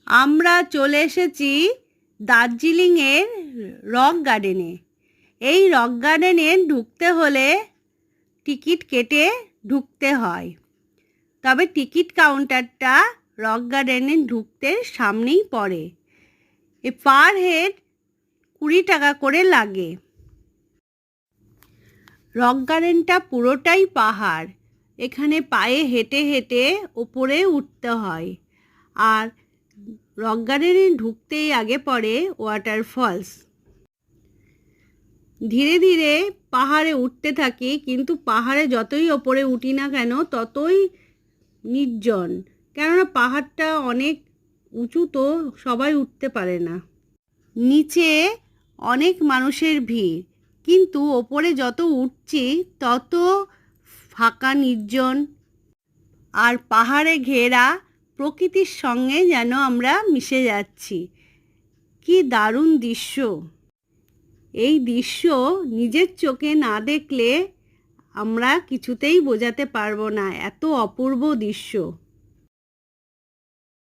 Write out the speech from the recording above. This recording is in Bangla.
আমরা চলে এসেছি দার্জিলিংয়ের রক গার্ডেনে। এই রক গার্ডেনে ঢুকতে হলে টিকিট কেটে ঢুকতে হয়। তবে টিকিট কাউন্টারটা রক গার্ডেনে ঢুকতে সামনেই পড়ে। পার হেড 20 টাকা করে লাগে। রক গার্ডেনটা পুরোটাই পাহাড়। এখানে পায়ে হেঁটে হেঁটে ওপরে উঠতে হয়। আর রক গার্ডেনে ঢুকতেই আগে পড়ে ওয়াটারফলস। ধীরে ধীরে পাহাড়ে উঠতে থাকি, কিন্তু পাহাড়ে যতই ওপরে উঠি না কেন ততই নির্জন, কেননা পাহাড়টা অনেক উঁচু, তো সবাই উঠতে পারে না। নিচে অনেক মানুষের ভিড়, কিন্তু ওপরে যত উঠছি তত ফাঁকা, নির্জন আর পাহাড়ে ঘেরা প্রকৃতির সঙ্গে যেন আমরা মিশে যাচ্ছি। কি দারুণ দৃশ্য! এই দৃশ্য নিজের চোখে না দেখলে আমরা কিছুতেই বোঝাতে পারবো না, এত অপূর্ব দৃশ্য।